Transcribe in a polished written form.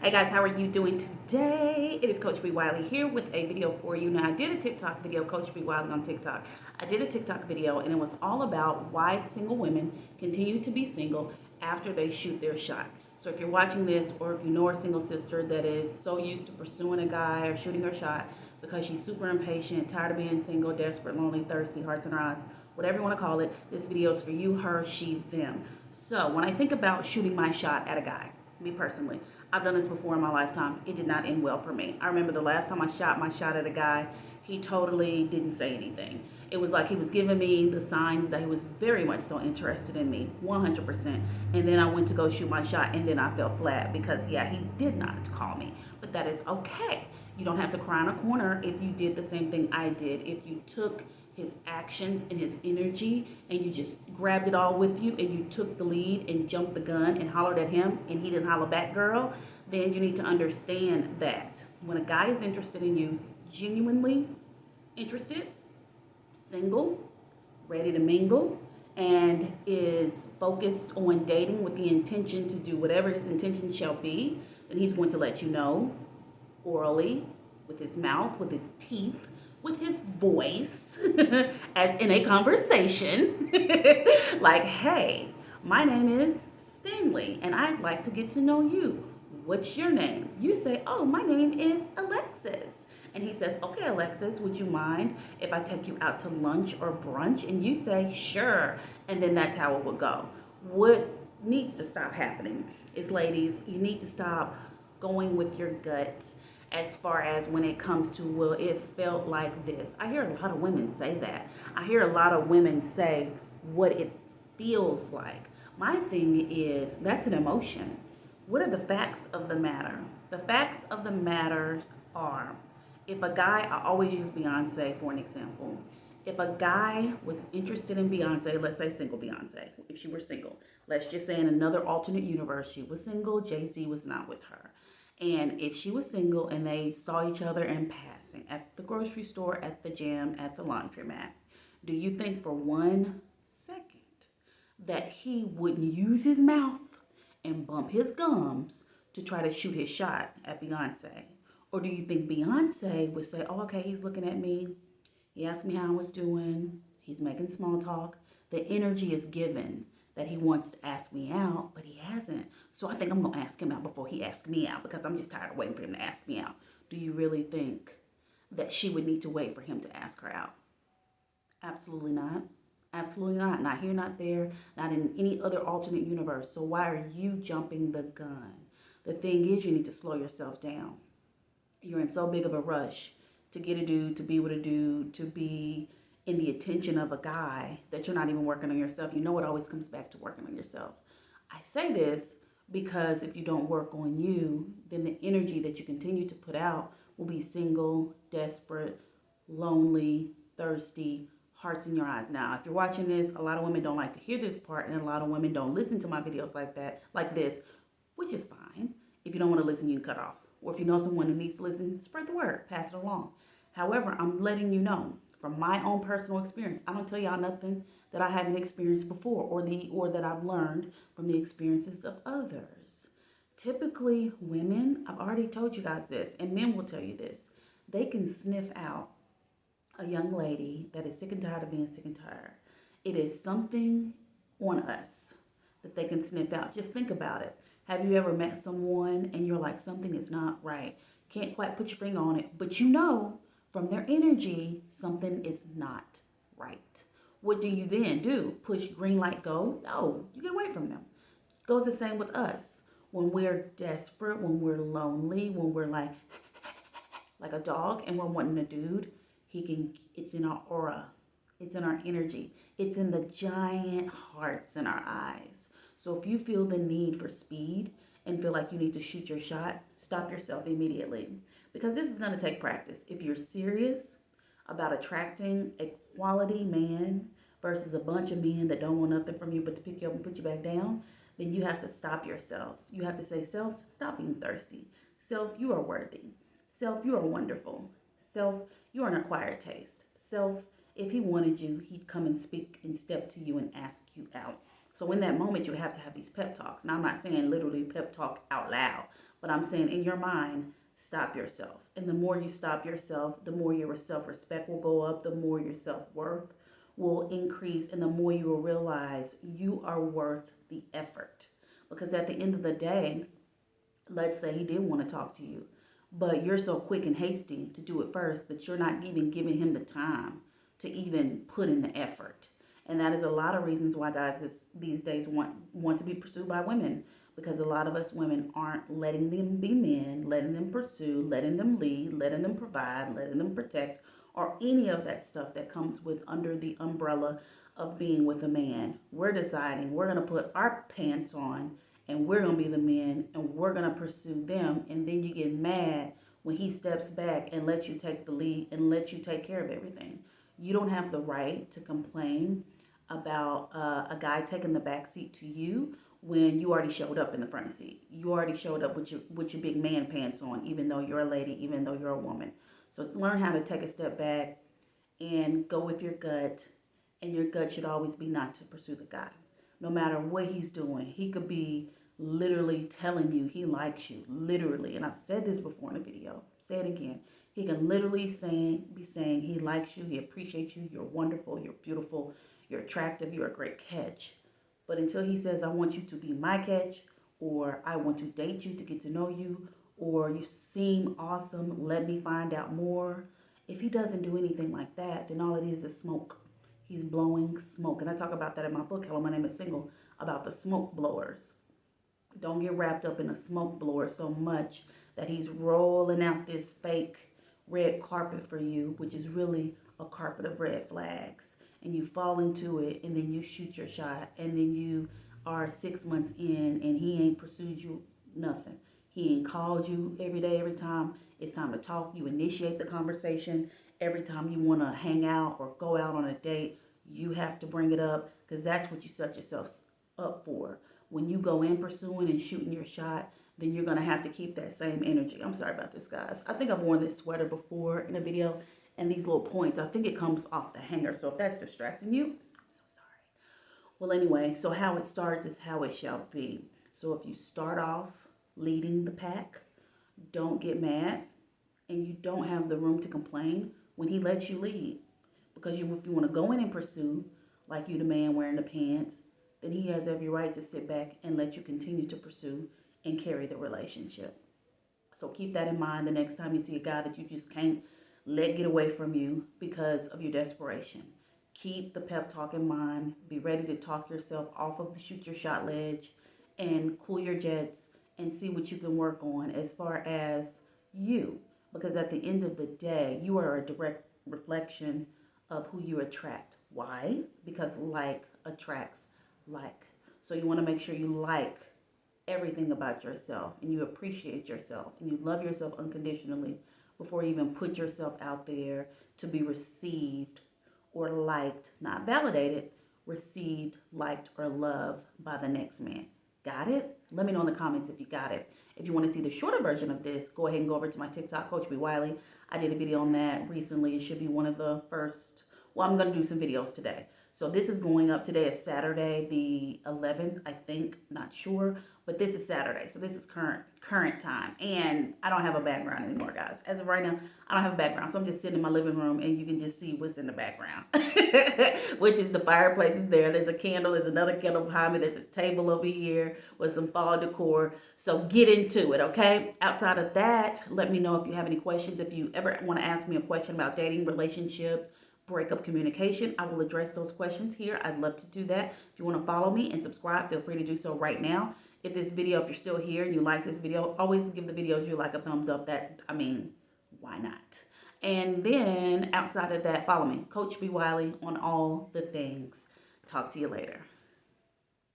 Hey guys, how are you doing today? It is Coach B. Wiley here with a video for you. Now, I did a TikTok video, Coach B. Wiley on TikTok. I did a TikTok video and it was all about why single women continue to be single after they shoot their shot. So if you're watching this or if you know a single sister that is so used to pursuing a guy or shooting her shot because she's super impatient, tired of being single, desperate, lonely, thirsty, hearts in her eyes, whatever you want to call it, this video is for you, her, she, them. So when I think about shooting my shot at a guy, me personally, I've done this before in my lifetime. It did not end well for me. I remember the last time I shot my shot at a guy, he totally didn't say anything. It was like he was giving me the signs that he was very much so interested in me, 100%. And then I went to go shoot my shot and then I fell flat because, yeah, he did not call me. But that is okay. You don't have to cry in a corner if you did the same thing I did. If you took his actions and his energy and you just grabbed it all with you and you took the lead and jumped the gun and hollered at him and he didn't holler back, girl, then you need to understand that when a guy is interested in you, genuinely interested, single, ready to mingle, and is focused on dating with the intention to do whatever his intention shall be, then he's going to let you know orally, with his mouth, with his teeth, with his voice, as in a conversation, like, hey, my name is Stanley, and I'd like to get to know you. What's your name? You say, oh, my name is Alexis. And he says, okay, Alexis, would you mind if I take you out to lunch or brunch? And you say, sure. And then that's how it would go. What needs to stop happening is, ladies, you need to stop going with your gut as far as when it comes to, well, it felt like this. I hear a lot of women say that. I hear a lot of women say what it feels like. My thing is, that's an emotion. What are the facts of the matter? The facts of the matter are, if a guy, I always use Beyonce for an example. If a guy was interested in Beyonce, let's say single Beyonce, if she were single, let's just say in another alternate universe, she was single, Jay-Z was not with her. And if she was single and they saw each other in passing at the grocery store, at the gym, at the laundromat, do you think for 1 second that he wouldn't use his mouth and bump his gums to try to shoot his shot at Beyonce? Or do you think Beyonce would say, oh, okay, he's looking at me. He asked me how I was doing. He's making small talk. The energy is given that he wants to ask me out, but he hasn't. So I think I'm going to ask him out before he asks me out because I'm just tired of waiting for him to ask me out. Do you really think that she would need to wait for him to ask her out? Absolutely not. Absolutely not. Not here, not there, not in any other alternate universe. So why are you jumping the gun? The thing is, you need to slow yourself down. You're in so big of a rush to get a dude, to be with a dude, to be in the attention of a guy that you're not even working on yourself. You know, it always comes back to working on yourself. I say this because if you don't work on you, then the energy that you continue to put out will be single, desperate, lonely, thirsty, hearts in your eyes. Now, if you're watching this, a lot of women don't like to hear this part, and a lot of women don't listen to my videos like that, like this, which is fine. If you don't want to listen, you can cut off. Or if you know someone who needs to listen, spread the word, pass it along. However, I'm letting you know from my own personal experience. I don't tell y'all nothing that I haven't experienced before or that I've learned from the experiences of others. Typically, women, I've already told you guys this, and men will tell you this, they can sniff out a young lady that is sick and tired of being sick and tired. It is something on us that they can sniff out. Just think about it. Have you ever met someone and you're like, something is not right? Can't quite put your finger on it, but you know from their energy, something is not right. What do you then do? Push green light, go? No, you get away from them. Goes the same with us. When we're desperate, when we're lonely, when we're like a dog and we're wanting a dude, it's in our aura. It's in our energy. It's in the giant hearts in our eyes. So if you feel the need for speed and feel like you need to shoot your shot, stop yourself immediately. Because this is going to take practice. If you're serious about attracting a quality man versus a bunch of men that don't want nothing from you but to pick you up and put you back down, then you have to stop yourself. You have to say, self, stop being thirsty. Self, you are worthy. Self, you are wonderful. Self, you are an acquired taste. Self, if he wanted you, he'd come and speak and step to you and ask you out. So in that moment, you have to have these pep talks. Now, I'm not saying literally pep talk out loud, But I'm saying in your mind, stop yourself. And the more you stop yourself, the more your self-respect will go up, the more your self-worth will increase, and the more you will realize you are worth the effort. Because at the end of the day, let's say he did want to talk to you, but you're so quick and hasty to do it first that you're not even giving him the time to even put in the effort. And that is a lot of reasons why guys these days want to be pursued by women, because a lot of us women aren't letting them be men, letting them pursue, letting them lead, letting them provide, letting them protect, or any of that stuff that comes with under the umbrella of being with a man. We're deciding we're going to put our pants on and we're going to be the men and we're going to pursue them. And then you get mad when he steps back and lets you take the lead and lets you take care of everything. You don't have the right to complain about a guy taking the back seat to you when you already showed up in the front seat. You already showed up with your big man pants on, even though you're a lady, even though you're a woman. So learn how to take a step back and go with your gut. And your gut should always be not to pursue the guy. No matter what he's doing, he could be literally telling you he likes you, literally. And I've said this before in a video. Say it again. He can literally be saying he likes you, he appreciates you, you're wonderful, you're beautiful, you're attractive, you're a great catch. But until he says, I want you to be my catch, or I want to date you to get to know you, or you seem awesome, let me find out more. If he doesn't do anything like that, then all it is smoke. He's blowing smoke. And I talk about that in my book, Hello, My Name is Single, about the smoke blowers. Don't get wrapped up in a smoke blower so much that he's rolling out this fake red carpet for you, which is really a carpet of red flags. And you fall into it, and then you shoot your shot, and then you are 6 months in, and he ain't pursued you nothing. He ain't called you every day, every time it's time to talk. You initiate the conversation. Every time you want to hang out or go out on a date, you have to bring it up, because that's what you set yourself up for. When you go in pursuing and shooting your shot, then you're going to have to keep that same energy. I'm sorry about this, guys. I think I've worn this sweater before in a video, and these little points, I think it comes off the hanger. So if that's distracting you, I'm so sorry. Well, anyway, so how it starts is how it shall be. So if you start off leading the pack, don't get mad, and you don't have the room to complain when he lets you lead. Because if you want to go in and pursue, like you the man wearing the pants, then he has every right to sit back and let you continue to pursue and carry the relationship. So keep that in mind the next time you see a guy that you just can't let get away from you because of your desperation. Keep the pep talk in mind. Be ready to talk yourself off of the shoot your shot ledge and cool your jets and see what you can work on as far as you. Because at the end of the day, you are a direct reflection of who you attract. Why? Because like attracts like. So you want to make sure you like everything about yourself and you appreciate yourself and you love yourself unconditionally before you even put yourself out there to be received or liked, not validated, received, liked, or loved by the next man. Got it? Let me know in the comments if you got it. If you want to see the shorter version of this, go ahead and go over to my TikTok, Coach B. Wiley. I did a video on that recently. It should be one of the first. Well, I'm going to do some videos today. So this is going up today. Is Saturday the 11th, I think. Not sure. But this is Saturday. So this is current time. And I don't have a background anymore, guys. As of right now, I don't have a background. So I'm just sitting in my living room and you can just see what's in the background. Which is the fireplace is there. There's a candle. There's another candle behind me. There's a table over here with some fall decor. So get into it, okay? Outside of that, let me know if you have any questions. If you ever want to ask me a question about dating, relationships, breakup communication, I will address those questions here. I'd love to do that. If you want to follow me and subscribe, feel free to do so right now. If you're still here and you like this video, always give the videos you like a thumbs up. Why not? And then outside of that, follow me, Coach B. Wiley, on all the things. Talk to you later.